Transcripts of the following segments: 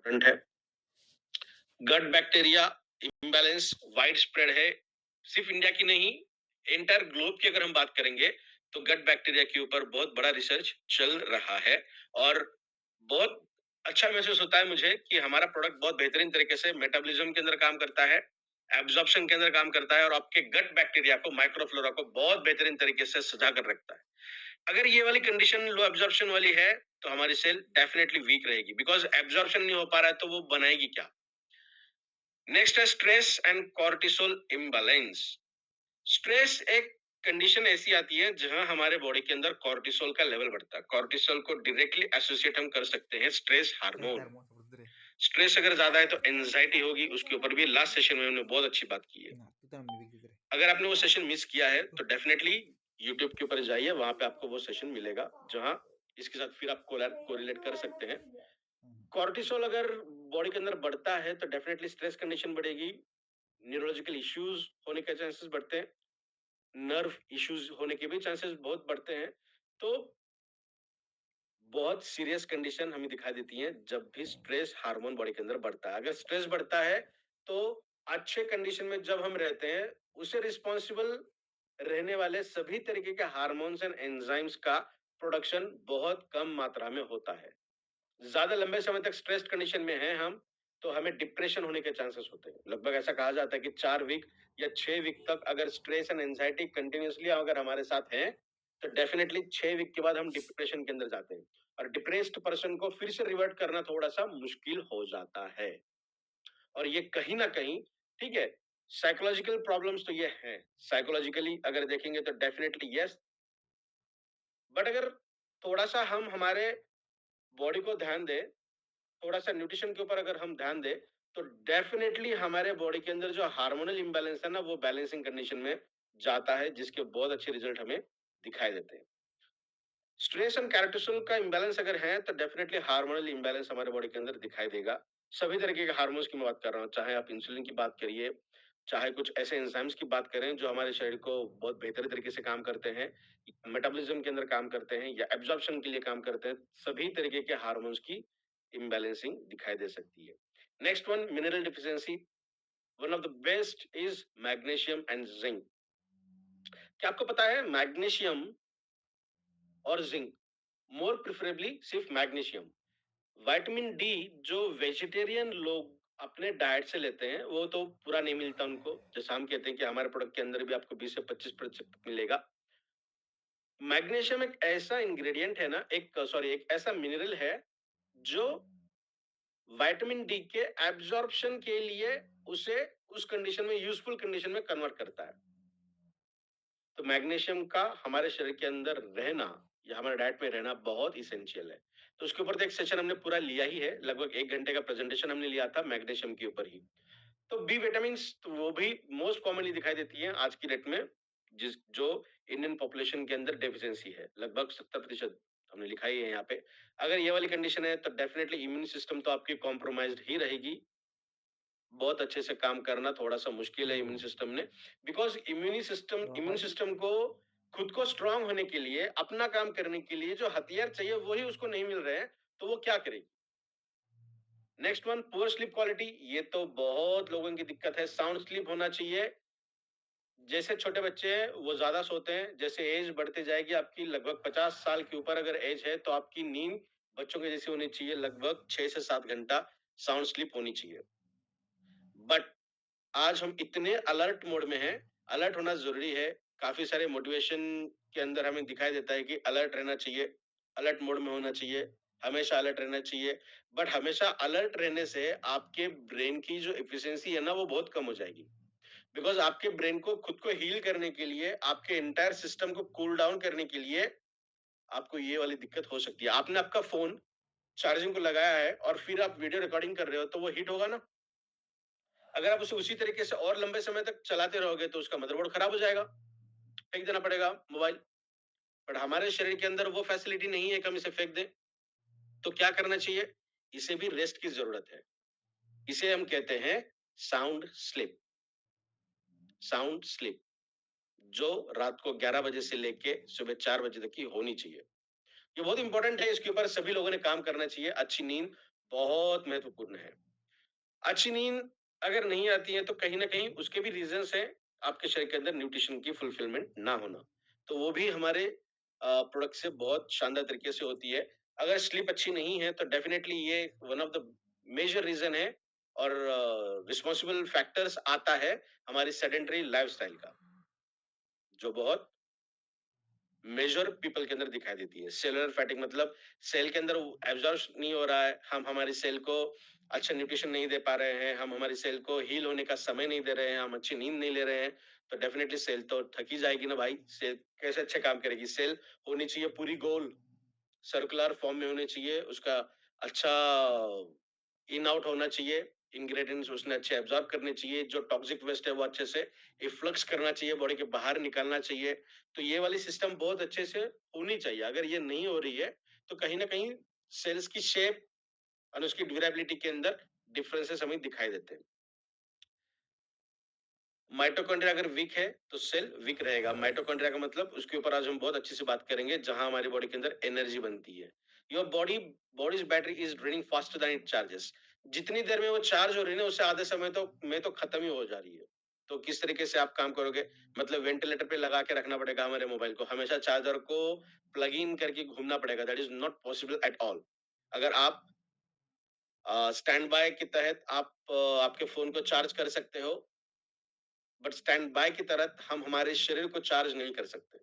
Important है। Gut bacteria imbalance widespread है, सिर्फ इंडिया की नहीं, एंटायर ग्लोब की अगर हम बात करेंगे तो गट बैक्टीरिया के ऊपर बहुत बड़ा रिसर्च चल रहा है और बहुत अच्छा महसूस होता है मुझे कि हमारा प्रोडक्ट बहुत बेहतरीन तरीके से मेटाबॉलिज्म के अंदर काम करता है, एब्जॉर्प्शन के अंदर काम करता है और आपके गट बैक्टीरिया को, माइक्रोफ्लोरा को बहुत बेहतरीन तरीके से सजा कर रखता है। अगर ये वाली कंडीशन लो एब्जॉर्प्शन वाली है तो हमारी सेल डेफिनेटली वीक रहेगी, बिकॉज एब्जॉर्प्शन नहीं हो पा रहा है तो वो बनाएगी क्या। नेक्स्ट है stress and cortisol imbalance. Stress एक कंडीशन ऐसी आती है जहां हमारे बॉडी के अंदर कॉर्टिसोल का लेवल बढ़ता है। कॉर्टिसोल को डायरेक्टली एसोसिएट हम कर सकते हैं स्ट्रेस हार्मोन। स्ट्रेस अगर ज्यादा है तो एंजाइटी होगी, उसके ऊपर भी लास्ट सेशन में हमने बहुत अच्छी बात की है। अगर आपने वो सेशन मिस किया है तो डेफिनेटली यूट्यूब के ऊपर जाइए, वहां पे आपको वो सेशन मिलेगा जहां इसके साथ फिर आप कोरिलेट कर सकते हैं। कॉर्टिसोल अगर बॉडी के अंदर बढ़ता है तो डेफिनेटली स्ट्रेस कंडीशन बढ़ेगी, न्यूरोलॉजिकल इश्यूज होने के चांसेस बढ़ते हैं, नर्व इश्यूज होने के भी चांसेस बहुत बढ़ते हैं। तो बहुत सीरियस कंडीशन हमें दिखाई देती है जब भी स्ट्रेस हार्मोन बॉडी के अंदर बढ़ता है। अगर स्ट्रेस बढ़ता है तो अच्छे कंडीशन में जब हम रहते हैं, उसे रिस्पॉन्सिबल रहने वाले सभी तरीके के हार्मोन्स एंड एंजाइम्स का प्रोडक्शन बहुत कम मात्रा में होता है। ज्यादा लंबे समय तक स्ट्रेस कंडीशन में हैं हम तो हमें डिप्रेशन होने के चांसेस होते हैं। लगभग ऐसा कहा जाता है कि 4 वीक या 6 वीक तक अगर स्ट्रेस एंड एंजाइटी कंटिन्यूसली अगर हमारे साथ है तो डेफिनेटली 6 वीक के बाद हम डिप्रेशन के अंदर जाते हैं और डिप्रेस्ड पर्सन को फिर से रिवर्ट करना थोड़ा सा मुश्किल हो जाता है। और ये कहीं ना कहीं, ठीक है, साइकोलॉजिकल प्रॉब्लम्स तो ये हैं, साइकोलॉजिकली अगर देखेंगे तो डेफिनेटली यस, बट अगर थोड़ा सा हम हमारे बॉडी को ध्यान दें, थोड़ा सा न्यूट्रिशन के ऊपर अगर हम ध्यान दें तो डेफिनेटली हमारे बॉडी के अंदर जो हार्मोनल इंबैलेंस है ना वो बैलेंसिंग कंडीशन में जाता है, जिसके बहुत अच्छे रिजल्ट हमें दिखाई देते हैं। स्ट्रेस एंड कॉर्टिसोल का इंबैलेंस अगर है तो डेफिनेटली हार्मोनल इंबैलेंस हमारे बॉडी के अंदर दिखाई देगा। सभी तरीके के हार्मोन्स की मैं बात कर रहा हूँ, चाहे आप इंसुलिन की बात करिए, चाहे कुछ ऐसे एंजाइम्स की बात करें जो हमारे शरीर को बहुत बेहतर तरीके से काम करते हैं, मेटाबॉलिज्म के अंदर काम करते हैं या एब्जॉर्प्शन के लिए काम करते हैं, सभी तरीके के हार्मोन्स की इम्बैलेंसिंग दिखाई दे सकती है। Next one, mineral deficiency. One of the best is magnesium and zinc. क्या आपको पता है मैग्नीशियम और जिंक, मोर प्रिफरेबली सिर्फ मैग्नीशियम, विटामिन डी जो वेजिटेरियन लोग अपने डाइट से लेते हैं वो तो पूरा नहीं मिलता उनको, जैसे हम कहते हैं कि हमारे प्रोडक्ट के अंदर भी आपको 20 से 25% मिलेगा। मैग्नीशियम एक ऐसा इंग्रेडिएंट है ना, एक ऐसा मिनरल है जो विटामिन डी के एब्जॉर्प्शन के लिए उसे उस कंडीशन में, यूजफुल कंडीशन में कन्वर्ट करता है। तो मैग्नीशियम का हमारे शरीर के अंदर रहना या हमारे डाइट में रहना बहुत इसेंशियल है। तो उसके ऊपर तो एक सेशन हमने पूरा लिया ही है, लगभग 1 घंटे का प्रेजेंटेशन हमने लिया था मैग्नीशियम के ऊपर ही। तो बी विटामिन तो वो भी मोस्ट कॉमनली दिखाई देती है आज की डेट में, जिस जो इंडियन पॉपुलेशन के अंदर डेफिशिएंसी है, लगभग 70% हमने लिखा ही है यहाँ पे। अगर ये वाली कंडीशन है तो डेफिनेटली इम्यून सिस्टम तो आपकी कॉम्प्रोमाइज्ड ही रहेगी, बहुत अच्छे से काम करना थोड़ा सा मुश्किल है इम्यून सिस्टम ने, बिकॉज इम्यून सिस्टम को खुद को स्ट्रांग होने के लिए, अपना काम करने के लिए जो हथियार चाहिए वही उसको नहीं मिल रहे हैं, तो वो क्या करेगी। Next one, poor sleep quality. ये तो बहुत लोगों की दिक्कत है। साउंड स्लीप होना चाहिए। जैसे छोटे बच्चे हैं वो ज्यादा सोते हैं, जैसे एज बढ़ती जाएगी आपकी, लगभग 50 साल के ऊपर अगर एज है तो आपकी नींद बच्चों के जैसी होनी चाहिए, लगभग 6 से 7 घंटा साउंड स्लीप होनी चाहिए। बट आज हम इतने अलर्ट मोड में हैं, अलर्ट होना जरूरी है। काफी सारे मोटिवेशन के अंदर हमें दिखाई देता है कि अलर्ट रहना चाहिए, अलर्ट मोड में होना चाहिए, हमेशा अलर्ट रहना चाहिए। बट हमेशा अलर्ट रहने से आपके ब्रेन की जो एफिशिएंसी है ना वो बहुत कम हो जाएगी, बिकॉज आपके ब्रेन को खुद को हील करने के लिए, आपके एंटायर सिस्टम को कूल डाउन करने के लिए आपको ये वाली दिक्कत हो सकती है। आपने आपका फोन चार्जिंग को लगाया है और फिर आप वीडियो रिकॉर्डिंग कर रहे हो तो वो हीट होगा ना। अगर आप उसे उसी तरीके से और लंबे समय तक चलाते रहोगे तो उसका मदरबोर्ड खराब हो जाएगा, फेंक देना पड़ेगा मोबाइल। बट हमारे शरीर के अंदर वो फैसिलिटी नहीं है कि हम इसे फेंक दें। तो क्या करना चाहिए, इसे भी रेस्ट की जरूरत है। इसे हम कहते हैं साउंड स्लीप। साउंड स्लीप जो रात को 11 बजे से लेके सुबह 4 बजे तक की होनी चाहिए, ये बहुत इंपॉर्टेंट है। इसके ऊपर सभी लोगों ने काम करना चाहिए। अच्छी नींद बहुत महत्वपूर्ण है। अच्छी नींद अगर नहीं आती है तो कहीं न कहीं उसके भी रीज़न्स हैं, आपके शरीर के अंदर न्यूट्रिशन की फुलफिलमेंट ना होना। तो वो भी हमारे प्रोडक्ट से बहुत शानदार तरीके से होती है। अगर स्लीप अच्छी नहीं है तो डेफ़िनेटली ये one of the major reason है और रिस्पॉन्सिबल फैक्टर्स आता है हमारी सेडेंटरी लाइफ़स्टाइल का, जो बहुत मेजर पीपल के अंदर दिखाई देती है। सेलुलर फैटिग मतलब सेल के अंदर एब्ज़ॉर्ब नहीं हो रहा है, हम हमारी सेल को अच्छा न्यूट्रिशन नहीं दे पा रहे हैं, हम हमारी सेल को हील होने का समय नहीं दे रहे हैं, हम अच्छी नींद नहीं ले रहे हैं, तो डेफ़िनिटली सेल तो थक ही जाएगी ना भाई। सेल कैसे अच्छे काम करेगी? सेल होनी चाहिए पूरी गोल, सर्कुलर फॉर्म में होनी चाहिए, उसका अच्छा इन आउट होना चाहिए, इंग्रेडिएंट्स उसने अच्छे एब्ज़ॉर्ब करने चाहिए, जो टॉक्सिक वेस्ट है वो अच्छे से इफ्लक्स करना चाहिए, बॉडी के बाहर निकालना चाहिए। तो ये वाली सिस्टम बहुत अच्छे से होनी चाहिए। अगर ये नहीं हो रही है, तो कहीं न कहीं सेल्स की शेप और उसकी ड्यूरेबिलिटी के अंदर डिफरेंसेस हमें दिखाई देते हैं। माइटोकॉन्ड्रिया अगर वीक है, तो सेल वीक रहेगा। माइटोकॉन्ड्रिया का मतलब उसके ऊपर आज हम बहुत अच्छे से बात करेंगे, जहाँ हमारी बॉडी के अंदर एनर्जी बनती है। Your bodies battery is draining faster than it charges. जितनी देर में वो चार्ज हो रही है ना, उससे आधे समय तो में तो खत्म ही हो जा रही है। तो किस तरीके से आप काम करोगे? मतलब वेंटिलेटर पे लगा के रखना पड़ेगा हमारे मोबाइल को, हमेशा चार्जर को प्लग इन करके घूमना पड़ेगा, that is not possible at all. अगर आप स्टैंड बाय के तहत आप आपके फ़ोन को चार्ज कर सकते हो, बट स्टैंड बाय की तरह हम हमारे शरीर को चार्ज नहीं कर सकते।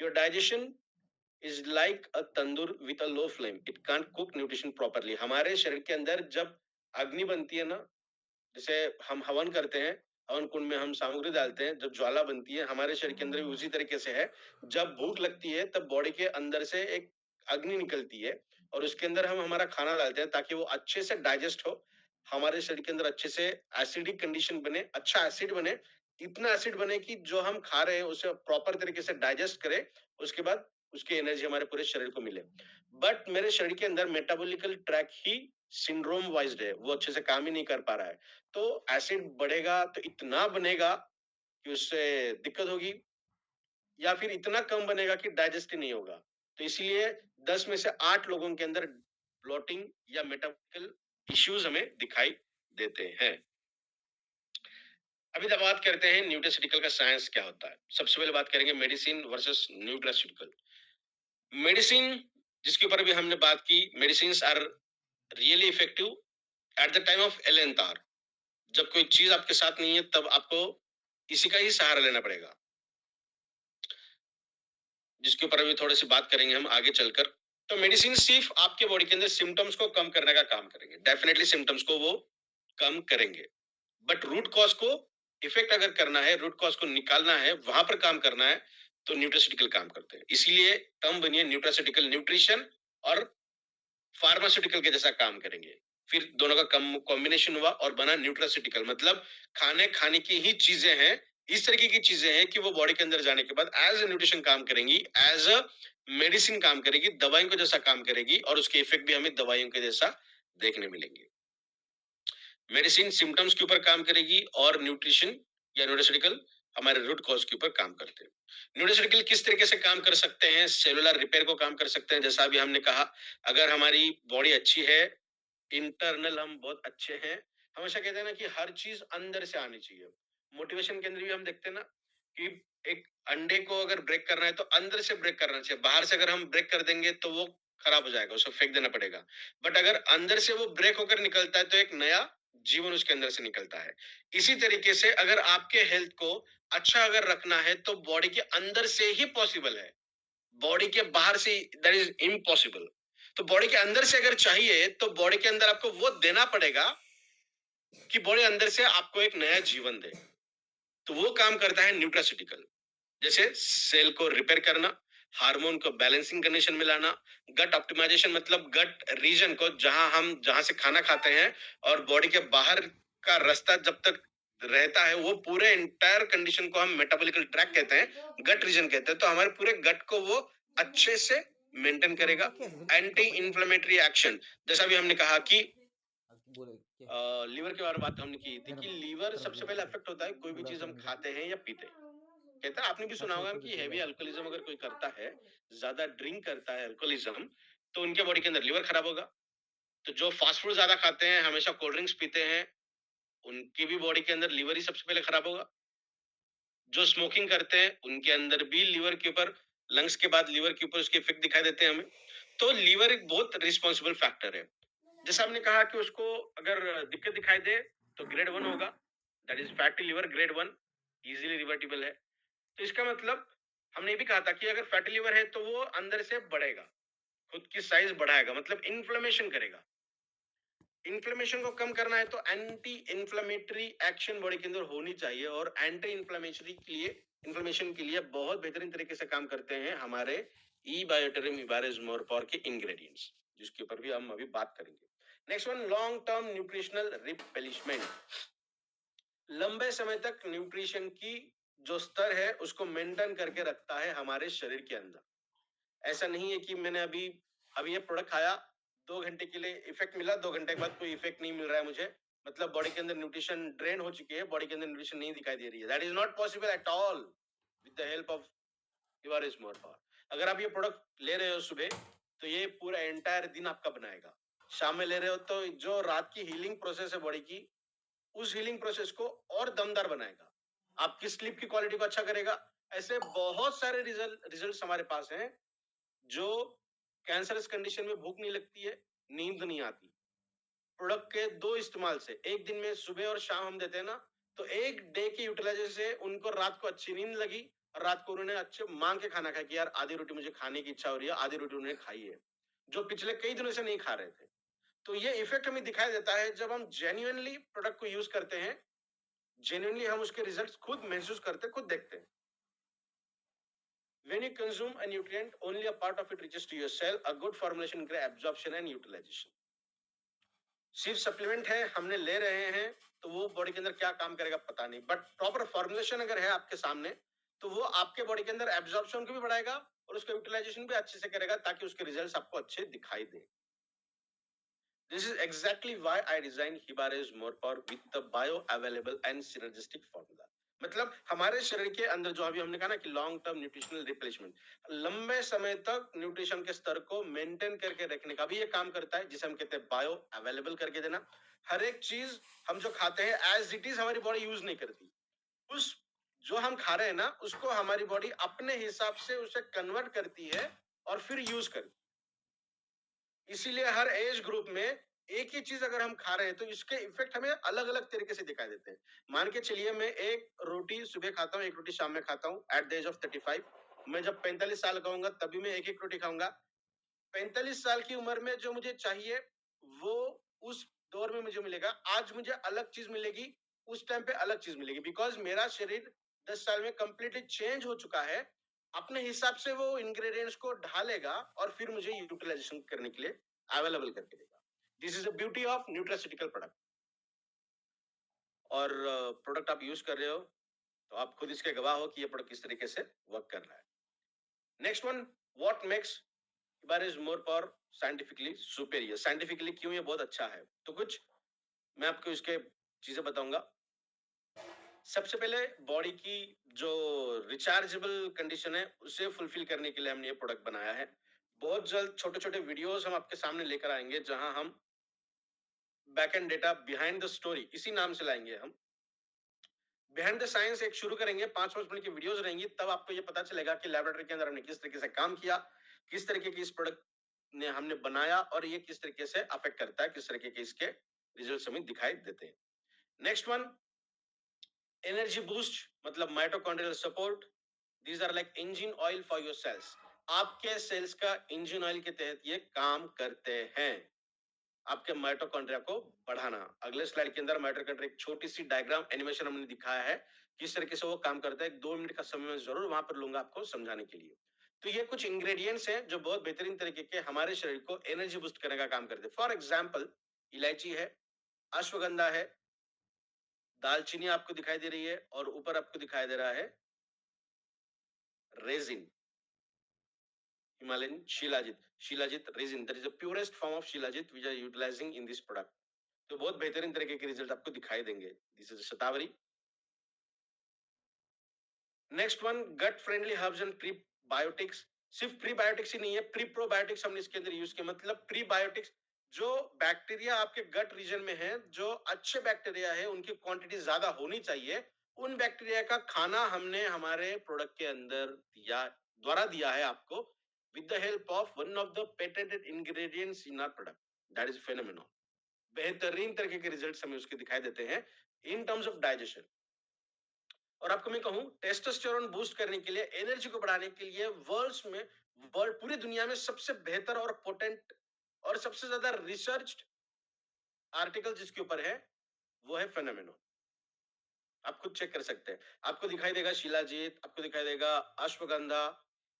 Your digestion is like a tandoor with a low flame, it can't cook nutrition properly. हमारे शरीर के अंदर जब अग्नि बनती है ना, जैसे हम हवन करते हैं, हवन कुंड में हम सामग्री डालते हैं, जब ज्वाला बनती है, हमारे शरीर के अंदर भी उसी तरीके से है। जब भूख लगती है तब बॉडी के अंदर से एक अग्नि निकलती है और उसके अंदर हम हमारा खाना डालते हैं ताकि वो अच्छे से डाइजेस्ट हो, हमारे शरीर के अंदर अच्छे से एसिडिक कंडीशन बने, अच्छा एसिड बने, इतना एसिड बने कि जो हम खा रहे हैं उसे प्रॉपर तरीके से डाइजेस्ट करे, उसके बाद उसकी एनर्जी हमारे पूरे शरीर को मिले। बट मेरे शरीर के अंदर मेटाबॉलिकल ट्रैक ही सिंड्रोम वाइज्ड है, वो अच्छे से काम ही नहीं कर पा रहा है। तो एसिड बढ़ेगा तो इतना बनेगा कि उससे दिक्कत होगी, या फिर इतना कम बनेगा कि डाइजेस्ट ही नहीं होगा। तो इसीलिए 10 में से 8 लोगों के अंदर ब्लोटिंग या मेटाबॉलिकल इश्यूज हमें दिखाई देते हैं। अभी तक बात करते हैं न्यूट्रास्यूटिकल का साइंस क्या होता है। सबसे पहले बात करेंगे मेडिसिन वर्सेस न्यूट्रास्यूटिकल। मेडिसिन जिसके ऊपर भी हमने बात की, medicine are really effective at the time of एलेंतार। जब कोई चीज आपके साथ नहीं है तब आपको इसी का ही सहारा लेना पड़ेगा, जिसके ऊपर अभी थोड़ी सी बात करेंगे हम आगे चलकर। तो मेडिसिन सिर्फ आपके बॉडी के अंदर सिम्टम्स को कम करने का काम करेंगे, डेफिनेटली सिम्टम्स को वो कम करेंगे, बट रूट कॉज को इफेक्ट अगर करना है, रूट कॉज को निकालना है, वहां पर काम करना है, तो न्यूट्रास्यूटिकल काम करते हैं। इसीलिए टर्म बनी है न्यूट्रास्यूटिकल, न्यूट्रिशन और फार्मास्यूटिकल के जैसा काम करेंगे। फिर दोनों का कॉम्बिनेशन हुआ और बना न्यूट्रास्यूटिकल, मतलब खाने की ही चीजें हैं, इस तरीके की चीजें हैं कि वो बॉडी के अंदर जाने के बाद एज ए न्यूट्रिशन काम करेंगी, एज अ मेडिसिन काम करेगी, दवाइयों के जैसा काम करेगी और उसके इफेक्ट भी हमें दवाइयों के जैसा देखने मिलेंगे। मेडिसिन सिम्टम्स के ऊपर काम करेगी और न्यूट्रिशन या न्यूट्रास्यूटिकल हमारे रूट कॉज के ऊपर काम करते हैं। न्यूट्रास्यूटिकल किस तरीके से काम कर सकते हैं? सेलुलर रिपेयर को काम कर सकते हैं, जैसा अभी हमने कहा। अगर हमारी बॉडी अच्छी है, इंटरनल हम बहुत अच्छे हैं, हमेशा कहते हैं ना कि हर चीज अंदर से आनी चाहिए। मोटिवेशन के अंदर भी हम देखते हैं ना कि एक अंडे को अगर ब्रेक करना है तो अंदर से ब्रेक करना चाहिए, बाहर से अगर हम ब्रेक कर देंगे तो वो खराब हो जाएगा, उसे फेंक देना पड़ेगा। बट अगर अंदर से वो ब्रेक होकर निकलता है तो एक नया जीवन उसके अंदर से निकलता है। इसी तरीके से अगर आपके हेल्थ को अच्छा अगर रखना है तो बॉडी के अंदर से ही पॉसिबल है, बॉडी के बाहर से दैट इज इम्पॉसिबल। तो बॉडी के अंदर से अगर चाहिए तो बॉडी के अंदर आपको वो देना पड़ेगा कि बॉडी अंदर से आपको एक नया जीवन दे। तो वो काम करता है न्यूट्रास्यूटिकल, जैसे सेल को रिपेयर करना, हार्मोन को बैलेंसिंग कंडीशन में लाना, गट ऑप्टिमाइजेशन मतलब गट रीजन को, जहां से खाना खाते हैं और बॉडी के बाहर का रास्ता जब तक रहता है, वो पूरे इंटायर कंडीशन को हम मेटाबॉलिकल ट्रैक कहते हैं, गट रीजन कहते हैं। तो हमारे पूरे गट को वो अच्छे से मेंटेन करेगा। एंटी इंफ्लेमेटरी एक्शन, जैसा भी हमने कहा कि लीवर के बारे में बात हमने की थी कि लीवर सबसे पहले अफेक्ट होता है कोई भी चीज हम खाते हैं या पीते हैं। कहता है, आपने भी सुना होगा कि हैवी अल्कोहलिज्म अगर कोई करता है, ज्यादा ड्रिंक करता है, अल्कोहलिज्म, तो उनके बॉडी के अंदर लीवर खराब होगा। तो जो फास्ट फूड ज्यादा खाते हैं, हमेशा कोल्ड ड्रिंक्स पीते हैं, उनकी भी बॉडी के अंदर लीवर ही सबसे पहले खराब होगा। जो स्मोकिंग करते हैं, उनके अंदर भी लीवर के ऊपर, लंग्स के बाद लीवर के ऊपर उसके इफेक्ट दिखाई देते हैं हमें। तो लीवर एक बहुत रिस्पॉन्सिबल फैक्टर है। जैसा हमने कहा कि उसको अगर दिक्कत दिखाई दे तो ग्रेड 1 होगा, that is fatty liver grade 1, easily reversible है। तो इसका मतलब हमने ये भी कहा था कि अगर फैटी लिवर है तो वो अंदर से बढ़ेगा, खुद की साइज बढ़ाएगा, मतलब इन्फ्लेमेशन करेगा। इन्फ्लेमेशन को कम करना है तो एंटी इन्फ्लेमेटरी एक्शन बॉडी के अंदर होनी चाहिए, और एंटी इन्फ्लेमेटरी के लिए, इन्फ्लेमेशन के लिए बहुत बेहतरीन तरीके से काम करते हैं हमारे ई बायोटेरियम हिबारिस मोरपॉर के इंग्रेडिएंट्स, जिसके ऊपर भी हम अभी बात करेंगे। Next one, long term nutritional replenishment. लंबे समय तक न्यूट्रिशन की जो स्तर है उसको मेंटेन करके रखता है हमारे शरीर के अंदर। ऐसा नहीं है कि मैंने अभी अभी ये प्रोडक्ट खाया, 2 घंटे के लिए इफेक्ट मिला, 2 घंटे के बाद कोई इफेक्ट नहीं मिल रहा है मुझे, मतलब बॉडी के अंदर न्यूट्रिशन ड्रेन हो चुकी है, बॉडी के अंदर न्यूट्रिशन नहीं दिखाई दे रही है। That is not possible at all with the help of your is more power. अगर आप ये प्रोडक्ट ले रहे हो सुबह, तो ये पूरा एंटायर दिन आपका बनाएगा। शाम में ले रहे हो तो जो रात की हीलिंग प्रोसेस है बॉडी की, उस हीलिंग प्रोसेस को और दमदार बनाएगा, आपकी स्लीप की क्वालिटी को अच्छा करेगा। ऐसे बहुत सारे रिजल्ट्स हमारे पास हैं। जो कैंसरस कंडीशन में भूख नहीं लगती है, नींद नहीं आती, प्रोडक्ट के 2 इस्तेमाल से, एक दिन में सुबह और शाम हम देते हैं ना, तो एक डे के यूटिलाइजेशन से उनको रात को अच्छी नींद लगी, और रात को उन्होंने अच्छे मांग के खाना खाया कि यार आधी रोटी मुझे खाने की इच्छा हो रही है, आधी रोटी उन्होंने खाई है, जो पिछले कई दिनों से नहीं खा रहे थे। तो ये इफेक्ट हमें दिखाई देता है जब हम जेन्युइनली प्रोडक्ट को यूज करते हैं, जेन्युइनली हम उसके रिजल्ट्स खुद महसूस करते, खुद देखते हैं। When you consume a nutrient, only a part of it reaches to your cell. A good formulation increases absorption and utilization. सिर्फ सप्लीमेंट है, हमने ले रहे हैं, तो वो बॉडी के अंदर क्या काम करेगा पता नहीं, बट प्रॉपर फॉर्मुलेशन अगर है आपके सामने, तो वो आपके बॉडी के अंदर एब्जॉर्प्शन को भी बढ़ाएगा और उसका यूटिलाइजेशन भी अच्छे से करेगा, ताकि उसके रिजल्ट्स आपको अच्छे दिखाई दे। This is exactly why I designed Hibare's More Power with the bioavailable and synergistic formula. मतलब हमारे शरीर के अंदर जो अभी हमने कहा ना कि लॉन्ग टर्म न्यूट्रिशनल रिप्लेसमेंट, लंबे समय तक न्यूट्रिशन के स्तर को मेंटेन करके रखने का भी ये काम करता है, जिसे हम कहते हैं बायो अवेलेबल करके देना। हर एक चीज हम जो खाते हैं एज इट इज हमारी बॉडी यूज नहीं करती, उस जो हम खा रहे हैं ना उसको हमारी बॉडी अपने हिसाब से उसे कन्वर्ट करती है और फिर यूज करती है। इसीलिए हर एज ग्रुप में एक ही चीज अगर हम खा रहे हैं तो इसके इफेक्ट हमें अलग अलग तरीके से दिखाई देते हैं। मान के चलिए मैं एक रोटी सुबह खाता हूँ, एक रोटी शाम में खाता हूँ एट द एज ऑफ 35। मैं जब 45 साल का होऊंगा तभी मैं एक एक रोटी खाऊंगा। 45 साल की उम्र में जो मुझे चाहिए वो उस दौर में मुझे मिलेगा, आज मुझे अलग चीज मिलेगी, उस टाइम पे अलग चीज मिलेगी, बिकॉज मेरा शरीर 10 साल में कंप्लीटली चेंज हो चुका है। अपने हिसाब से वो इंग्रेडिएंट्स को ढालेगा और फिर मुझे यूटिलाइजेशन करने के लिए अवेलेबल करके देगा। This is the beauty of nutraceutical product. और प्रोडक्ट आप यूज कर रहे हो तो आप खुद इसके गवाह हो कि ये प्रोडक्ट किस तरीके से वर्क कर रहा है। Next one, what makes is more power scientifically superior. Scientifically क्यों ये बहुत अच्छा है, तो कुछ मैं आपको इसके चीजें बताऊंगा। सबसे पहले बॉडी की जो रिचार्जेबल कंडीशन है उसे फुलफिल करने के लिए हमने ये प्रोडक्ट बनाया है। बहुत जल्द छोटे छोटे वीडियोस हम आपके सामने लेकर आएंगे, जहां हम back and data behind the story इसी नाम से लाएंगे। हम बिहाइंड द साइंस एक शुरू करेंगे, 5-5 मिनट की वीडियोस रहेंगी, तब आपको ये पता चलेगा कि लैबोरेटरी के अंदर हमने किस तरीके से काम किया, किस तरीके की इस प्रोडक्ट ने हमने बनाया और ये किस तरीके से अफेक्ट करता है, किस तरीके के इसके रिजल्ट्स हमें दिखाई देते हैं। नेक्स्ट वन, एनर्जी बूस्ट मतलब mitochondrial support. These are like engine oil for your cells. आपके सेल्स का इंजन ऑयल के तहत ये काम करते हैं, आपके माइटोकॉन्ड्रिया को बढ़ाना। अगले स्लाइड के अंदर माइटोकॉन्ड्रिया एक छोटी सी डायग्राम एनिमेशन हमने दिखाया है, किस तरीके से वो काम करता है। 2 मिनट का समय मैं जरूर वहां पर लूंगा आपको समझाने के लिए। तो ये कुछ इंग्रेडिएंट्स हैं जो बहुत बेहतरीन तरीके के हमारे शरीर को एनर्जी बूस्ट करने का काम करते हैं। फॉर एग्जाम्पल, इलायची है, अश्वगंधा है, दालचीनी आपको दिखाई दे रही है, और ऊपर आपको दिखाई दे रहा है resin, Himalayan Shilajit resin. That is the purest form of Shilajit which are utilizing in this product. तो बहुत बेहतरीन तरीके के रिजल्ट आपको दिखाई देंगे। This is Shatavari. Next one, gut friendly herbs and prebiotics. सिर्फ प्रीबायोटिक्स ही नहीं है, प्रीप्रोबायोटिक्स हमने इसके अंदर यूज किया। मतलब प्रीबायोटिक्स जो बैक्टीरिया आपके गट रीजन में है, जो अच्छे बैक्टीरिया है, उनकी क्वांटिटी ज्यादा होनी चाहिए, उन बैक्टीरिया का खाना हमने हमारे प्रोडक्ट के अंदर दिया है आपको, with the help of one of the patented ingredients in our product, that is phenomenon. बेहतरीन तरीके के रिजल्ट्स हमें उसके दिखाई देते हैं इन टर्म्स ऑफ डाइजेशन। और आपको मैं कहूं, टेस्टोस्टेरोन बूस्ट करने के लिए, एनर्जी को बढ़ाने के लिए वर्ल्ड पूरी दुनिया में सबसे बेहतर और पोटेंट और सबसे ज्यादा रिसर्च्ड आर्टिकल जिसके ऊपर है वो है फेनोमेनन। आप खुद चेक कर सकते हैं, आपको दिखाई देगा शिलाजीत, आपको दिखाई देगा अश्वगंधा,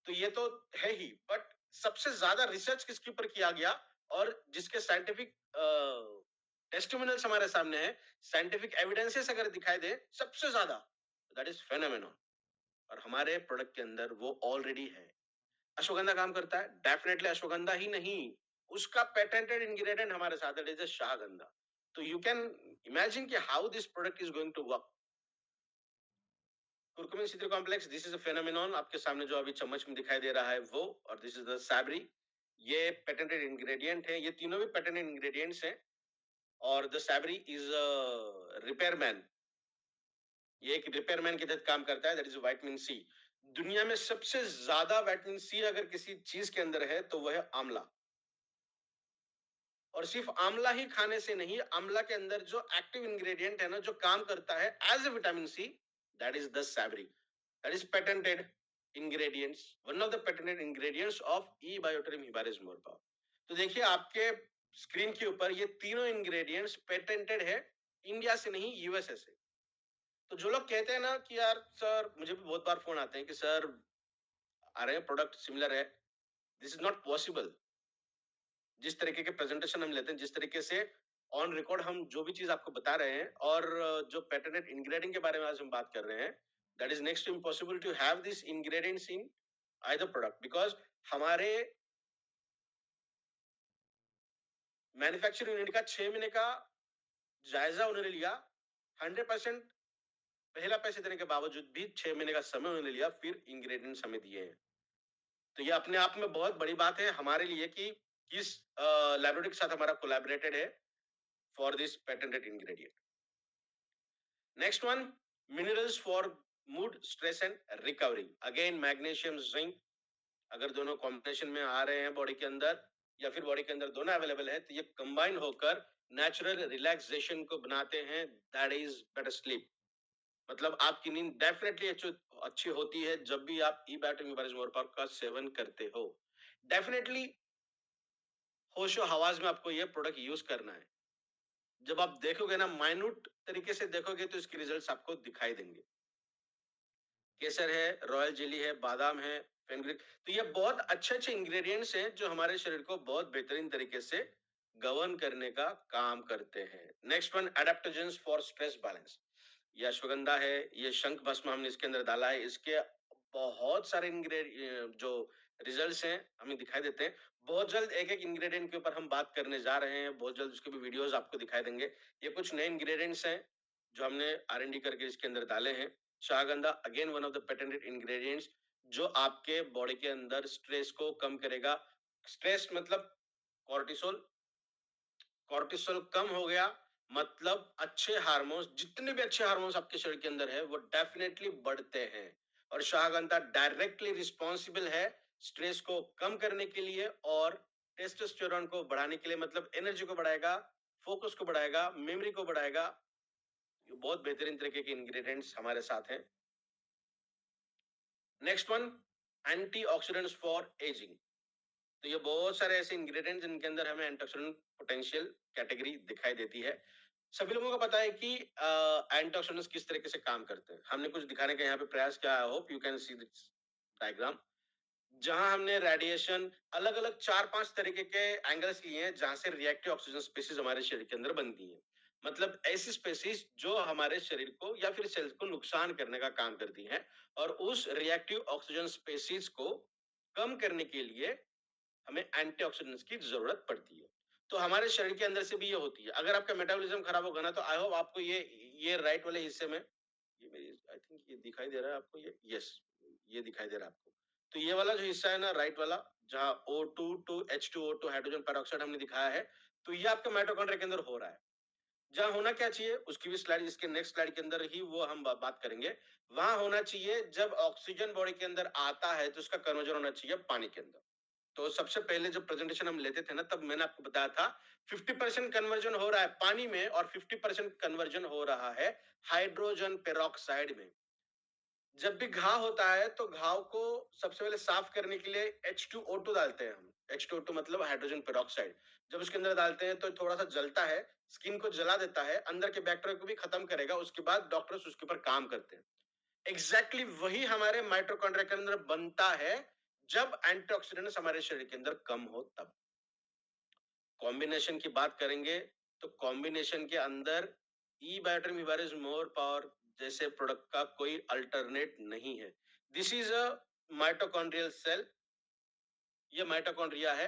तो ये तो है ही, बट सबसे ज्यादा रिसर्च किसके ऊपर किया गया और जिसके साइंटिफिक टेस्टिमोनियल्स हमारे सामने है, साइंटिफिक एविडेंसेस अगर दिखाई दे सबसे ज्यादा, दैट इज फेनोमेनन। और हमारे प्रोडक्ट के अंदर वो ऑलरेडी है। अश्वगंधा काम करता है, डेफिनेटली अश्वगंधा ही नहीं, उसका पेटेंटेड इंग्रेडिएंट हमारे साथ है, इट इज शाहगंधा। तो यू कैन इमेजिन कि how this product is going to work. Curcumin C3 complex, this is a phenomenon, आपके सामने जो अभी चम्मच में दिखाई दे रहा है वो, और दिस इज द सैबरी, ये पेटेंटेड इंग्रेडिएंट है, ये तीनों भी पेटेंटेड इंग्रेडिएंट्स हैं। और द सैबरी इज अ रिपेयरमैन, ये एक रिपेयरमैन की तरह काम करता है, दैट इज विटामिन सी। दुनिया में सबसे ज्यादा विटामिन सी अगर किसी चीज के अंदर है तो वह है आंवला। और सिर्फ आंवला ही खाने से नहीं, आंवला के अंदर जो एक्टिव इंग्रेडिएंट है ना, जो काम करता है as a vitamin C, that is the सैबरी, that is patented ingredients, one of the patented ingredients of ई बायोटेरियम हिबारिस मोरपा। तो देखिए आपके स्क्रीन के ऊपर ये तीनों इंग्रेडिएंट्स पेटेंटेड है, इंडिया से नहीं, यूएसए से। तो जो लोग कहते हैं ना कि यार सर, मुझे भी बहुत बार फोन आते हैं कि सर आ रहे हैं प्रोडक्ट सिमिलर है, दिस इज नॉट पॉसिबल। जिस तरीके के प्रेजेंटेशन हम लेते हैं, जिस तरीके से ऑन रिकॉर्ड हम जो भी चीज आपको बता रहे हैं, और जो पेटेंटेड इंग्रेडिएंट के बारे में आज हम बात कर रहे हैं, that is next to impossible to have this ingredients in either product, because हमारे मैन्युफैक्चरिंग यूनिट का 6 महीने का जायजा उन्होंने लिया, 100% पहला पैसे देने के बावजूद भी 6 महीने का समय उन्होंने लिया, फिर इंग्रेडिएंट्स हमें दिए हैं। तो ये अपने आप में बहुत बड़ी बात है हमारे लिए कि किस लैबोरेटरी के साथ हमारा कोलैबोरेटेड है for this patented ingredient. Next one, minerals for mood, stress and recovery. Again magnesium, zinc, अगर दोनों कॉम्बिनेशन में आ रहे हैं बॉडी के अंदर, या फिर बॉडी के अंदर दोनों अवेलेबल है, तो ये कंबाइन होकर नेचुरल रिलैक्सेशन को बनाते हैं, दैट इज बेटर स्लीप। मतलब आपकी नींद डेफिनेटली अच्छी होती है जब भी आप ई बैटरी का सेवन करते हो। डेफिनेटली होशो हवास में आपको ये प्रोडक्ट यूज करना है। जब आप देखोगे ना, माइन्यूट तरीके से देखोगे, तो इसके रिजल्ट्स आपको दिखाई देंगे। केसर है, रॉयल जेली है, बादाम है, फेनग्रिक, तो ये बहुत अच्छे अच्छे इंग्रेडिएंट्स हैं जो हमारे शरीर को बहुत बेहतरीन तरीके से गवर्न करने का काम करते हैं। Next one, adaptogens for stress balance. ये अश्वगंधा है, ये शंख भस्म हमने इसके अंदर डाला है, इसके बहुत सारे इंग्रेडिएंट जो रिजल्ट्स हैं हमें दिखाई देते हैं। बहुत जल्द एक एक इंग्रेडिएंट के ऊपर हम बात करने जा रहे हैं, बहुत जल्द उसके भी वीडियोस आपको दिखाई देंगे। ये कुछ नए इंग्रेडिएंट्स हैं जो हमने R&D करके इसके अंदर डाले हैं। शाहगंधा, again one of the patented ingredients, जो आपके बॉडी के अंदर स्ट्रेस को कम करेगा। स्ट्रेस मतलब कॉर्टिसोल, कॉर्टिसोल कम हो गया मतलब अच्छे हार्मोन्स, जितने भी अच्छे हार्मोन्स आपके शरीर के अंदर है वो डेफिनेटली बढ़ते हैं। और शाहगंधा डायरेक्टली रिस्पॉन्सिबल है स्ट्रेस को कम करने के लिए और टेस्टोस्टेरोन को बढ़ाने के लिए, मतलब एनर्जी को बढ़ाएगा, फोकस को बढ़ाएगा, मेमोरी को बढ़ाएगा। ये बहुत बेहतरीन तरीके के इंग्रेडिएंट्स हमारे साथ हैं। Next one, antioxidants for ageing. तो ये बहुत सारे ऐसे इंग्रेडिएंट्स जिनके अंदर हमें एंटीऑक्सीडेंट पोटेंशियल कैटेगरी दिखाई देती है। सभी लोगों को पता है कि एंटीऑक्सीडेंट्स किस तरीके से काम करते हैं, हमने कुछ दिखाने का यहाँ पे प्रयास किया। I hope you can see this diagram, जहां हमने रेडिएशन अलग अलग 4-5 तरीके के एंगल्स लिए हैं जहां से रिएक्टिव ऑक्सीजन स्पीसीज हमारे शरीर के अंदर बनती है। मतलब ऐसी स्पीसीज जो हमारे शरीर को या फिर सेल्स को नुकसान करने का काम करती हैं, और उस रिएक्टिव ऑक्सीजन स्पीसीज को कम करने के लिए हमें एंटीऑक्सीडेंट्स की जरूरत पड़ती है। तो हमारे शरीर के अंदर से भी ये होती है। अगर आपका मेटाबॉलिज्म खराब होगा ना, तो आई होप आपको ये राइट वाले हिस्से में, ये मेरी आई थिंक ये दिखाई दे रहा है आपको, ये यस, ये दिखाई दे रहा है आपको। तो ये वाला जो हिस्सा है ना, राइट वाला, जहां O2 to H2O2 hydrogen peroxide हमने दिखाया है, तो ये आपके माइटोकॉन्ड्रिया के अंदर हो रहा है। जहां होना क्या चाहिए, उसकी भी स्लाइड, इसके नेक्स्ट स्लाइड के अंदर ही वो हम बात करेंगे। वहां होना चाहिए जब ऑक्सीजन बॉडी के अंदर आता है तो उसका कन्वर्जन होना चाहिए पानी के अंदर। तो सबसे पहले जब प्रेजेंटेशन हम लेते थे ना, तब मैंने आपको बताया था 50% कन्वर्जन हो रहा है पानी में और 50% कन्वर्जन हो रहा है हाइड्रोजन पेरोक्साइड में। जब भी घाव होता है तो घाव को सबसे पहले साफ करने के लिए H2O2 डालते हैं हम। H2O2 मतलब हाइड्रोजन पेरोक्साइड। जब उसके अंदर डालते हैं तो थोड़ा सा जलता है, स्किन को जला देता है, अंदर के बैक्टीरिया को भी खत्म करेगा। उसके बाद डॉक्टर्स उसके ऊपर काम करते हैं। एग्जैक्टली वही हमारे माइटोकॉन्ड्रिया के अंदर बनता है जब एंटीऑक्सीडेंट्स हमारे शरीर के अंदर कम हो तब। कॉम्बिनेशन की बात करेंगे तो कॉम्बिनेशन के अंदर E biotin is more power जैसे प्रोडक्ट का कोई अल्टरनेट नहीं है। This is a mitochondrial cell. ये माइटोकॉन्ड्रिया है।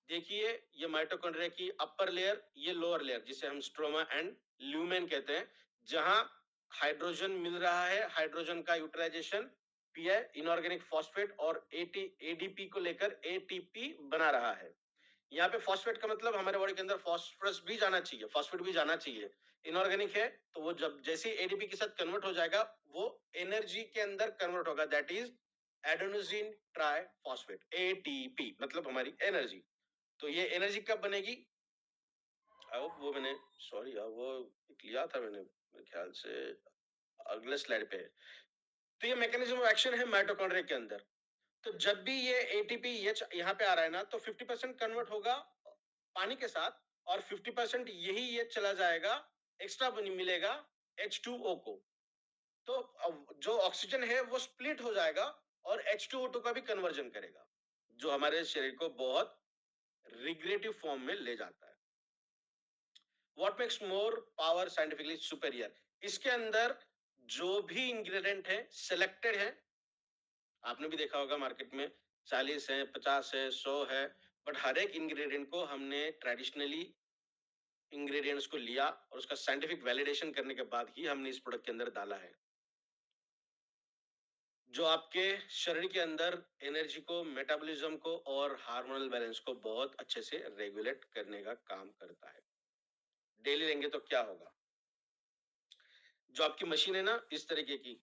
देखिए ये माइटोकॉन्ड्रिया की अपर लेयर, ये लोअर लेयर जिसे हम स्ट्रोमा एंड ल्यूमेन कहते हैं, जहां हाइड्रोजन मिल रहा है, हाइड्रोजन का यूटिलाइजेशन पीआई इनऑर्गेनिक फॉस्फेट और एडीपी को लेकर एटीपी बना रहा है। यहाँ पे फॉस्फेट का मतलब हमारे बॉडी के अंदर फॉस्फोरस भी जाना चाहिए, फॉस्फेट भी जाना चाहिए। इनऑर्गेनिक है तो वो जब जैसे एडीपी के साथ कन्वर्ट हो जाएगा वो एनर्जी के अंदर कन्वर्ट होगा, that is adenosine try phosphate, ATP मतलब हमारी एनर्जी। तो ये एनर्जी कब बनेगी, अब वो मैंने, सॉरी वो लिया था मैंने मेरे ख्याल से अगले स्लाइड पे है। तो ये मैकेनिज्म ऑफ एक्शन है माइटोकॉन्ड्रिया के अंदर। तो जब भी ये एटीपी यहाँ पे आ रहा है ना, तो 50% कन्वर्ट होगा पानी के साथ और 50% यही ये चला जाएगा, एक्स्ट्रा मिलेगा H2O को। तो जो ऑक्सीजन है वो स्प्लिट हो जाएगा और H2O2 का भी कन्वर्जन करेगा, जो हमारे शरीर को बहुत रिग्रेटिव फॉर्म में ले जाता है। What makes more power scientifically superior, इसके अंदर जो भी इंग्रेडिएंट है सिलेक्टेड है। आपने भी देखा होगा मार्केट में 40 है, 50 है, 100 है, बट हर एक इंग्रेडिएंट को हमने ट्रेडिशनली इंग्रेडिएंट्स को लिया और उसका साइंटिफिक वैलिडेशन करने के बाद ही हमने इस प्रोडक्ट के अंदर डाला है, जो आपके शरीर के अंदर एनर्जी को, मेटाबॉलिज्म को और हार्मोनल बैलेंस को बहुत अच्छे से रेगुलेट करने का काम करता है। डेली लेंगे तो क्या होगा, जो आपकी मशीन है ना इस तरीके की,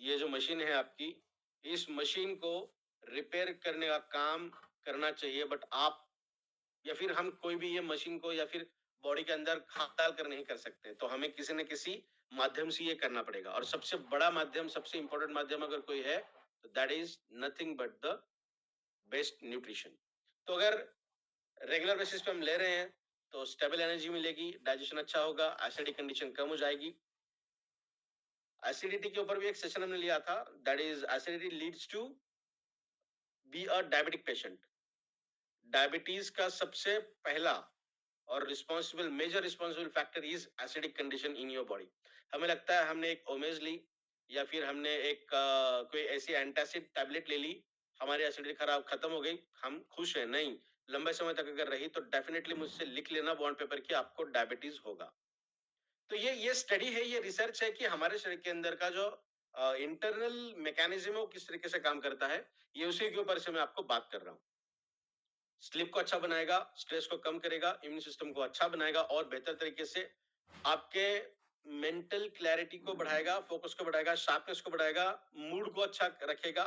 ये जो मशीन है आपकी, इस मशीन को रिपेयर करने का काम करना चाहिए, बट आप या फिर हम कोई भी ये मशीन को या फिर बॉडी के अंदर हाथ डाल कर नहीं कर सकते। तो हमें किसी न किसी माध्यम से ये करना पड़ेगा, और सबसे बड़ा माध्यम, सबसे इंपॉर्टेंट माध्यम अगर कोई है तो that is nothing but the best nutrition. तो अगर रेगुलर बेसिस पे हम ले रहे हैं तो स्टेबल एनर्जी मिलेगी, डाइजेशन अच्छा होगा, एसिडिक कंडीशन कम हो जाएगी। एसिडिटी के ऊपर भी एक सेशन हमने लिया था, that is acidity leads to be a diabetic patient. Diabetes का सबसे पहला और responsible, major responsible factor is acidic condition in your body. हमें लगता है हमने एक ओमेज ली या फिर हमने एक कोई ऐसी एंटासिड टैबलेट ले ली, हमारी एसिडिटी खराब खत्म हो गई, हम खुश हैं, नहीं, लंबे समय तक अगर रही तो डेफिनेटली मुझसे लिख लेना बॉन्ड पेपर कि आपको डायबिटीज होगा। तो ये स्टडी है, ये रिसर्च है कि हमारे शरीर के अंदर का जो इंटरनल मैकेनिज्म है वो किस तरीके से काम करता है, ये उसी के ऊपर से मैं आपको बात कर रहा हूँ। स्लीप को अच्छा बनाएगा, स्ट्रेस को कम करेगा, इम्यून सिस्टम को अच्छा बनाएगा और बेहतर तरीके से आपके मेंटल क्लैरिटी को बढ़ाएगा, फोकस को बढ़ाएगा, शार्पनेस को बढ़ाएगा, मूड को अच्छा रखेगा,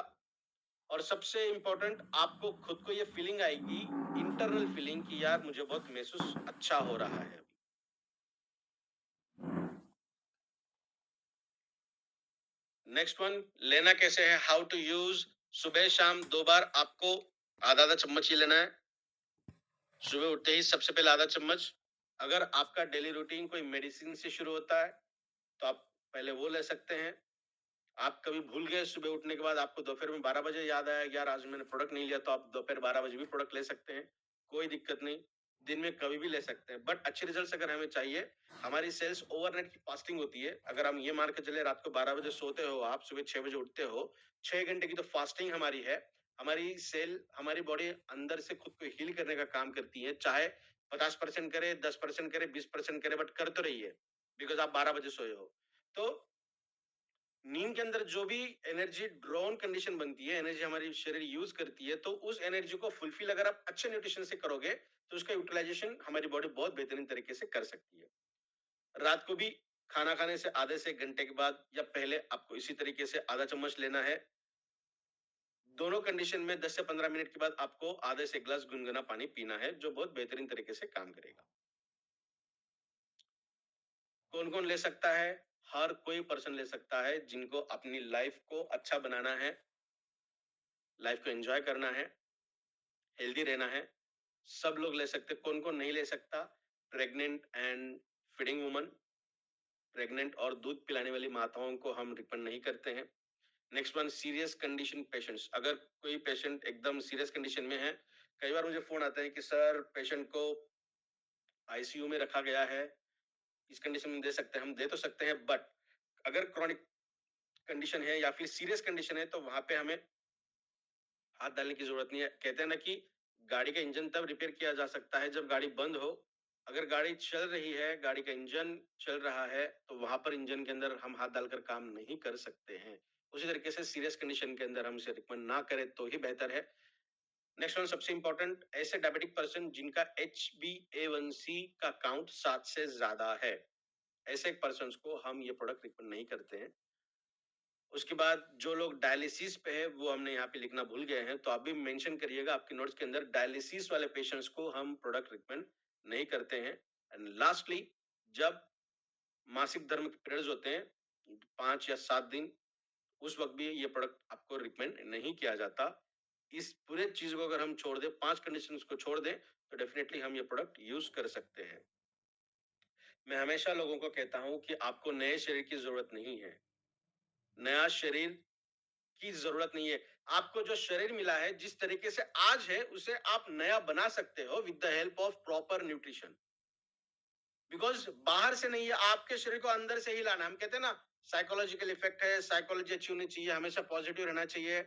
और सबसे इंपॉर्टेंट आपको खुद को ये फीलिंग आएगी, इंटरनल फीलिंग कि यार मुझे बहुत महसूस अच्छा हो रहा है। नेक्स्ट वन, लेना कैसे है, हाउ टू यूज। सुबह शाम 2 बार आपको आधा आधा चम्मच ही लेना है। सुबह उठते ही सबसे पहले आधा चम्मच। अगर आपका डेली रूटीन कोई मेडिसिन से शुरू होता है तो आप पहले वो ले सकते हैं। आप कभी भूल गए सुबह उठने के बाद, आपको दोपहर में 12 बजे याद आया यार आज मैंने प्रोडक्ट नहीं लिया, तो आप दोपहर 12 बजे भी प्रोडक्ट ले सकते हैं, कोई दिक्कत नहीं। दिन में कभी भी ले सकते हैं, बट अच्छे रिजल्ट्स अगर हमें चाहिए, हमारी सेल्स ओवरनाइट की फास्टिंग होती है। अगर हम ये मान के चले रात को 12 बजे सोते हो, आप सुबह 6 बजे उठते हो, 6 घंटे की तो फास्टिंग हमारी है। हमारी सेल, हमारी बॉडी अंदर से खुद को हील करने का काम करती है, चाहे 50% करे, 10% करे, 20% करे, बट कर तो रही है, बिकॉज आप 12 बजे सोए हो। तो नींद के अंदर जो भी एनर्जी ड्रॉन कंडीशन बनती है, एनर्जी हमारी शरीर यूज करती है, तो उस एनर्जी को फुलफिल अगर आप अच्छे न्यूट्रिशन से करोगे तो उसका यूटिलाइजेशन हमारी बॉडी बहुत बेहतरीन तरीके से कर सकती है। रात को भी खाना खाने से आधे से 1 घंटे के बाद या पहले आपको इसी तरीके से आधा चम्मच लेना है। दोनों कंडीशन में 10 से 15 मिनट के बाद आपको आधे से ग्लास गुनगुना पानी पीना है, जो बहुत बेहतरीन तरीके से काम करेगा। कौन कौन ले सकता है? हर कोई पर्सन ले सकता है जिनको अपनी लाइफ को अच्छा बनाना है, लाइफ को एंजॉय करना है, हेल्दी रहना है। सब लोग ले सकते। कौन कौन नहीं ले सकता? Pregnant and feeding woman, pregnant और दूध पिलाने वाली माताओं को हम रिकमेंड नहीं करते हैं। Next one, serious condition patients. अगर कोई पेशेंट एकदम सीरियस कंडीशन में है, कई बार मुझे फोन आता है कि सर पेशेंट को आईसीयू में रखा गया है, इस कंडीशन में दे सकते हैं? हम दे तो सकते हैं, बट अगर क्रॉनिक कंडीशन है या फिर सीरियस कंडीशन है तो वहां पे हमें हाथ डालने की जरूरत नहीं है। कहते हैं ना कि गाड़ी का इंजन तब रिपेयर किया जा सकता है जब गाड़ी बंद हो। अगर गाड़ी चल रही है, गाड़ी का इंजन चल रहा है, तो वहां पर इंजन के अंदर हम हाथ डालकर काम नहीं कर सकते हैं। उसी तरीके से सीरियस कंडीशन के अंदर हम इसे रिकमेंड ना करें तो ही बेहतर है। नेक्स्ट वन, सबसे इंपॉर्टेंट, ऐसे डायबिटिक पर्सन जिनका HbA1c का काउंट 7 से ज्यादा है, ऐसे पर्सन को हम ये प्रोडक्ट रिकमेंड नहीं करते हैं। उसके बाद जो लोग डायलिसिस पे है, वो हमने यहाँ पे लिखना भूल गए हैं, तो आप भी मेंशन करिएगा आपके नोट्स के अंदर, डायलिसिस वाले पेशेंट्स को हम प्रोडक्ट रिकमेंड नहीं करते हैं। एंड लास्टली, जब मासिक धर्म के पीरियड्स होते हैं 5 या 7 दिन, उस वक्त भी ये प्रोडक्ट आपको रिकमेंड नहीं किया जाता। इस पूरे चीज को अगर हम छोड़ दें, 5 कंडीशंस को छोड़ दें, तो डेफिनेटली हम ये प्रोडक्ट यूज कर सकते हैं। मैं हमेशा लोगों को कहता हूं कि आपको नए शरीर की जरूरत नहीं है, नया शरीर की जरूरत नहीं है। आपको जो शरीर मिला है, जिस तरीके से आज है, उसे आप नया बना सकते हो with the help of proper nutrition. Because बाहर से नहीं है, आपके शरीर को अंदर से ही लाना। हम कहते हैं ना, साइकोलॉजिकल इफेक्ट है, साइकोलॉजी अच्छी होनी चाहिए, हमेशा पॉजिटिव रहना चाहिए।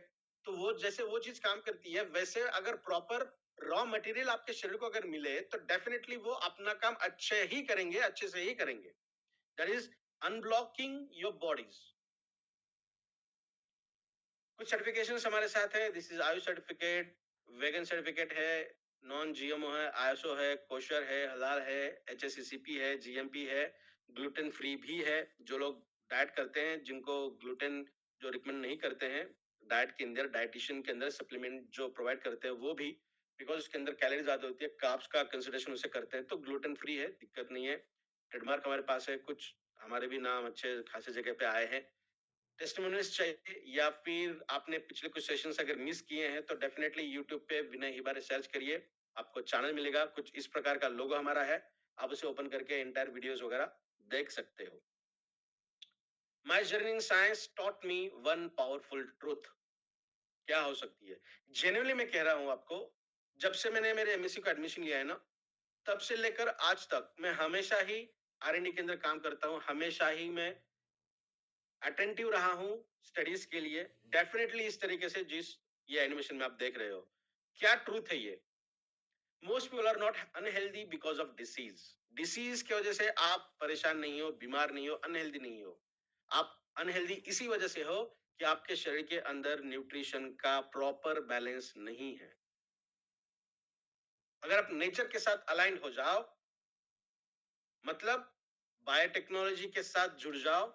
तो वो जैसे वो चीज काम करती है, वैसे अगर प्रॉपर रॉ मटेरियल आपके शरीर को अगर मिले, तो डेफिनेटली वो अपना काम अच्छे ही करेंगे, अच्छे से ही करेंगे। That is unblocking your bodies. कुछ सर्टिफिकेशन हमारे साथ है। This is Ayush certificate, vegan certificate है, नॉन जीएमओ है, आईएसओ है, कोशर है, हलाल है, HACCP है, GMP है, ग्लूटेन फ्री भी है। जो लोग डाइट करते हैं, जिनको ग्लूटेन जो रिकमेंड नहीं करते हैं, डाइट के अंदर डाइटिशियन के अंदर सप्लीमेंट जो प्रोवाइड करते हैं, वो भी, बिकॉज उसके अंदर कैलोरी ज्यादा होती है, कार्ब्स का कंसिडरेशन उसे करते हैं, तो ग्लूटेन फ्री है, दिक्कत नहीं है। ट्रेडमार्क हमारे पास है, कुछ हमारे भी नाम अच्छे खासे जगह पे आए हैं। टेस्टिमोनियल्स चाहिए या फिर आपने पिछले कुछ सेशंस अगर मिस किए हैं, तो डेफिनेटली यूट्यूब पे विनय हिबारे सर्च करिए, आपको चैनल मिलेगा, कुछ इस प्रकार का लोगो हमारा है, आप उसे ओपन करके एंटायर वीडियोस वगैरह देख सकते हो। My journey in science taught me one powerful truth. क्या हो सकती है? जेन्युइनली मैं कह रहा हूं आपको, जब से मैंने मेरे MSc को एडमिशन लिया है ना, तब से लेकर आज तक मैं हमेशा ही R&D के अंदर काम करता हूं, हमेशा ही मैं अटेंटिव रहा हूं स्टडीज के लिए। डेफिनेटली इस तरीके से जिस ये एनिमेशन में आप देख रहे हो, क्या ट्रूथ है ये? Most people are not unhealthy because of disease. Disease की वजह से आप परेशान नहीं हो, बीमार नहीं हो, अनहेल्दी नहीं हो। आप अनहेल्दी इसी वजह से हो कि आपके शरीर के अंदर न्यूट्रिशन का प्रॉपर बैलेंस नहीं है। अगर आप नेचर के साथ अलाइन हो जाओ, मतलब बायोटेक्नोलॉजी के साथ जुड़ जाओ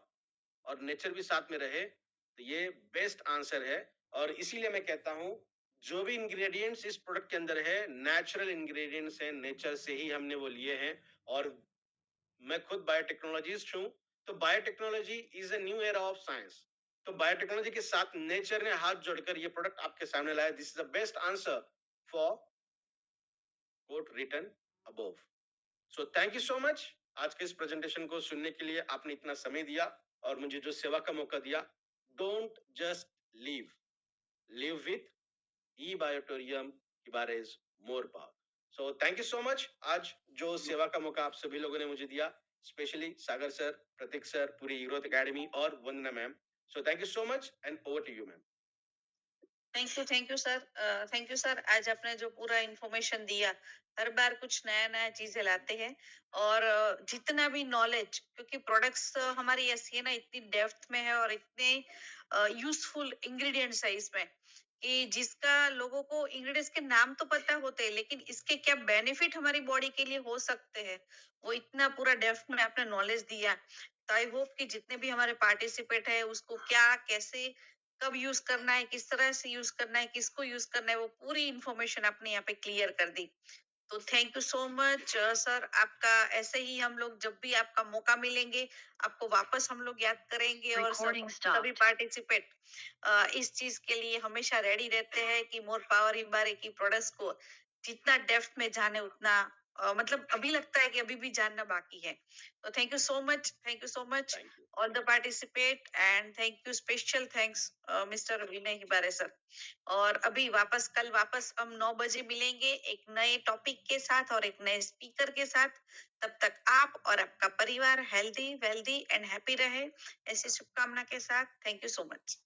और नेचर भी साथ में रहे, तो ये बेस्ट आंसर है। और इसीलिए मैं कहता हूं, जो भी इंग्रेडिएंट्स इस प्रोडक्ट के अंदर है, नेचुरल इंग्रेडिएंट्स हैं, नेचर से ही हमने वो लिए हैं। और मैं खुद बायोटेक्नोलॉजिस्ट हूं, तो biotechnology is a new era of science. तो बायोटेक्नोलॉजी के साथ नेचर ने हाथ जोड़कर ये प्रोडक्ट आपके सामने लाया। This is the best answer for what written above. So thank you so much, आज के इस प्रेजेंटेशन को सुनने के लिए आपने इतना समय दिया और मुझे जो सेवा का मौका दिया। Don't just live, live with ई बायोटोरियम इबारेज more power. So thank you so much, आज जो सेवा का मौका आप सभी लोगों ने मुझे दिया, specially Sagar sir, Prateek sir, पूरी यूरोथ एकेडमी और Vandana ma'am. So thank you so much and over to you ma'am. Thank you sir. Thank you sir, आज आपने जो पूरा इंफॉर्मेशन दिया, हर बार कुछ नया नया चीजें लाते हैं। और जितना भी नॉलेज, क्योंकि प्रोडक्ट्स हमारी ऐसी है ना, इतनी डेप्थ में है और इतने यूजफुल इंग्रेडिएंट्स है इसमें, कि जिसका लोगों को इंग्रेडिएंट्स के नाम तो पता होते हैं, लेकिन इसके क्या बेनिफिट हमारी बॉडी के लिए हो सकते हैं, वो इतना पूरा डेप्थ में आपने नॉलेज दिया। तो आई होप कि जितने भी हमारे पार्टिसिपेट है, उसको क्या, कैसे, कब यूज करना है, किस तरह से यूज करना है, किसको यूज करना है, वो पूरी इंफॉर्मेशन आपने यहाँ पे क्लियर कर दी। तो thank you so much sir. आपका ऐसे ही हम लोग जब भी आपका मौका मिलेंगे, आपको वापस हम लोग याद करेंगे। और सभी पार्टिसिपेट इस चीज के लिए हमेशा रेडी रहते हैं कि मोर पावर इबारे की प्रोडक्ट्स को जितना डेप्थ में जाने उतना मतलब अभी लगता है कि अभी भी जानना बाकी है। तो thank you so much, thank you so much thank you. All the participate, and thank you, special thanks mister Vinay हिबारे सर। और अभी वापस, कल वापस हम 9 बजे मिलेंगे एक नए टॉपिक के साथ और एक नए स्पीकर के साथ। तब तक आप और आपका परिवार हेल्दी, वेल्दी एंड हैप्पी रहे, ऐसी शुभकामना के साथ। Thank you so much.